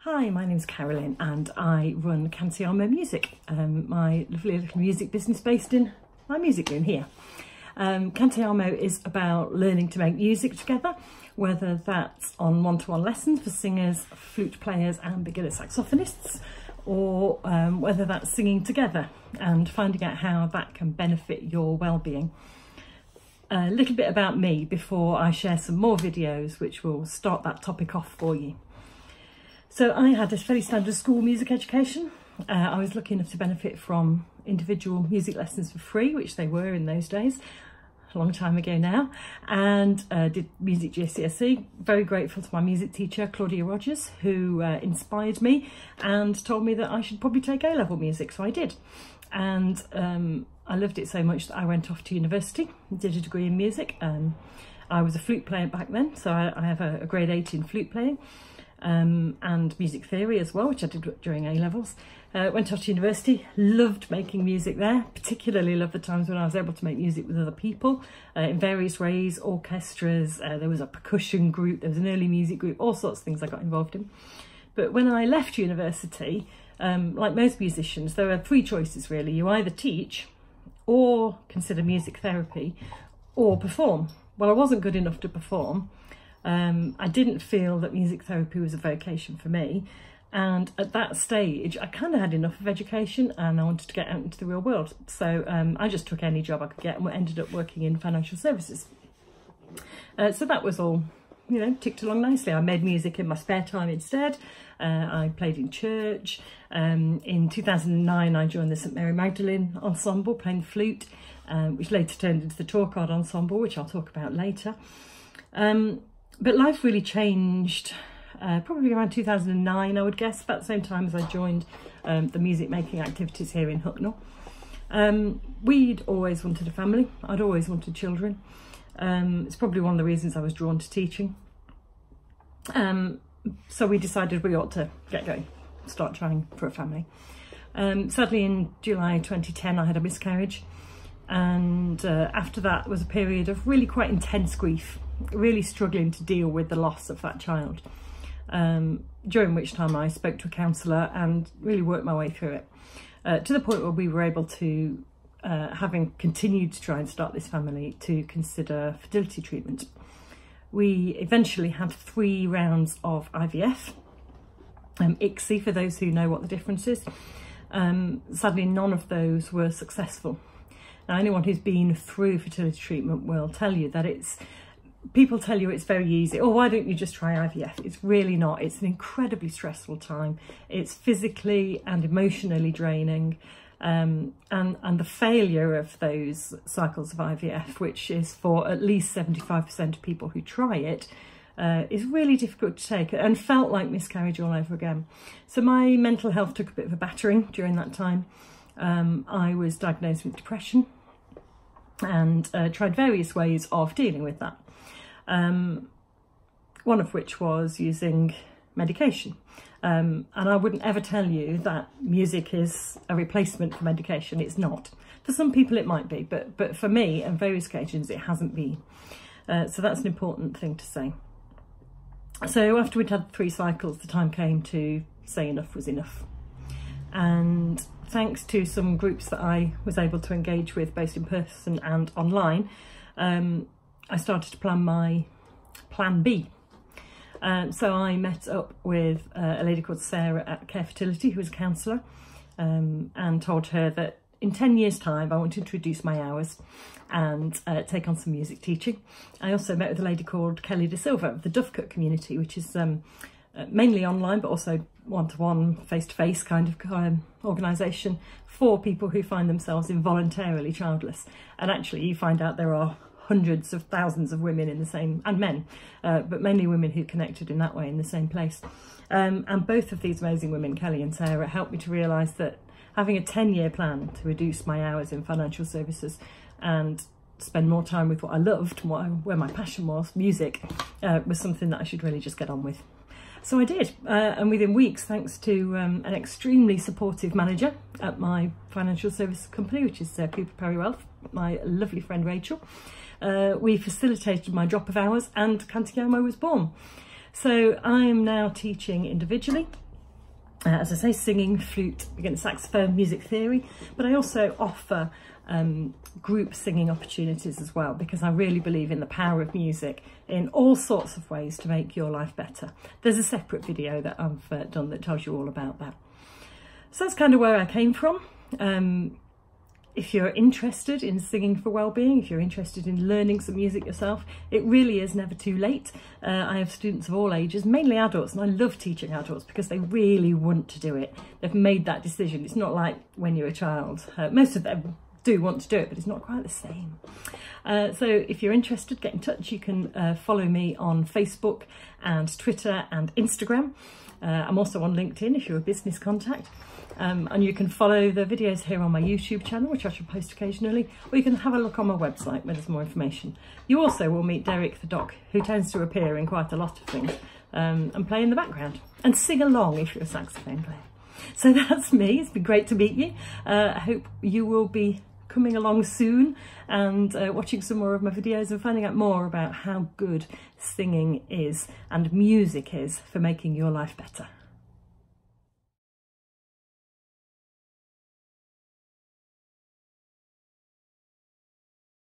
Hi, my name's Carolyn and I run Cantiamo Music, my lovely little music business based in my music room here. Cantiamo is about learning to make music together, whether that's on one-to-one lessons for singers, flute players and beginner saxophonists, or whether that's singing together and finding out how that can benefit your well-being. A little bit about me before I share some more videos which will start that topic off for you. So I had a fairly standard school music education. I was lucky enough to benefit from individual music lessons for free, which they were in those days, a long time ago now, and did music GCSE. Very grateful to my music teacher, Claudia Rogers, who inspired me and told me that I should probably take A-level music, so I did. And I loved it so much that I went off to university, did a degree in music. I was a flute player back then, so I have a grade 8 in flute playing. And music theory as well, which I did during A-levels. Went off to university, loved making music there, particularly loved the times when I was able to make music with other people in various ways, orchestras, there was a percussion group, there was an early music group, all sorts of things I got involved in. But when I left university, like most musicians, there are three choices really. You either teach or consider music therapy or perform. Well, I wasn't good enough to perform. I didn't feel that music therapy was a vocation for me, and at that stage I kind of had enough of education and I wanted to get out into the real world, so I just took any job I could get and ended up working in financial services. So that was all, you know, ticked along nicely. I made music in my spare time instead. I played in church. In 2009 I joined the St Mary Magdalene ensemble playing the flute, which later turned into the Tour Card ensemble, which I'll talk about later. But life really changed probably around 2009, I would guess, about the same time as I joined the music making activities here in Hucknall. We'd always wanted a family. I'd always wanted children. It's probably one of the reasons I was drawn to teaching. So we decided we ought to get going, start trying for a family. Sadly, in July 2010, I had a miscarriage. And after that was a period of really quite intense grief, really struggling to deal with the loss of that child, during which time I spoke to a counsellor and really worked my way through it, to the point where we were able to, having continued to try and start this family, to consider fertility treatment. We eventually had 3 rounds of IVF, ICSI for those who know what the difference is. Sadly, none of those were successful. Now, anyone who's been through fertility treatment will tell you that people tell you it's very easy. Oh, why don't you just try IVF? It's really not. It's an incredibly stressful time. It's physically and emotionally draining. And the failure of those cycles of IVF, which is for at least 75% of people who try it, is really difficult to take and felt like miscarriage all over again. So my mental health took a bit of a battering during that time. I was diagnosed with depression and tried various ways of dealing with that. One of which was using medication. And I wouldn't ever tell you that music is a replacement for medication. It's not. For some people it might be, but for me, on various occasions, it hasn't been. So that's an important thing to say. So after we'd had 3 cycles, the time came to say enough was enough. And thanks to some groups that I was able to engage with, both in person and online, I started to plan my plan B. So I met up with a lady called Sarah at Care Fertility, who was a counsellor, and told her that in 10 years' time I wanted to reduce my hours and take on some music teaching. I also met with a lady called Kelly De Silva of the Dovecote community, which is mainly online, but also one-to-one, face-to-face kind of organisation for people who find themselves involuntarily childless. And actually you find out there are hundreds of thousands of women in the same, and men, but mainly women who connected in that way in the same place. And both of these amazing women, Kelly and Sarah, helped me to realise that having a 10-year plan to reduce my hours in financial services and spend more time with what I loved, where my passion was, music, was something that I should really just get on with. So I did, and within weeks, thanks to an extremely supportive manager at my financial service company, which is Cooper Perry Wealth, my lovely friend Rachel, we facilitated my drop of hours and Cantiamo was born. So I'm now teaching individually as I say, singing, flute, again, saxophone, music theory, but I also offer group singing opportunities as well, because I really believe in the power of music in all sorts of ways to make your life better. There's a separate video that I've done that tells you all about that. So that's kind of where I came from. If you're interested in singing for well-being, if you're interested in learning some music yourself, it really is never too late. I have students of all ages, mainly adults, and I love teaching adults because they really want to do it. They've made that decision. It's not like when you're a child. Most of them do want to do it, but it's not quite the same. So if you're interested, get in touch. You can follow me on Facebook and Twitter and Instagram. I'm also on LinkedIn if you're a business contact. And you can follow the videos here on my YouTube channel, which I shall post occasionally, or you can have a look on my website where there's more information. You also will meet Derek the dog, who tends to appear in quite a lot of things and play in the background and sing along if you're a saxophone player. So that's me. It's been great to meet you. I hope you will be coming along soon and watching some more of my videos and finding out more about how good singing is and music is for making your life better.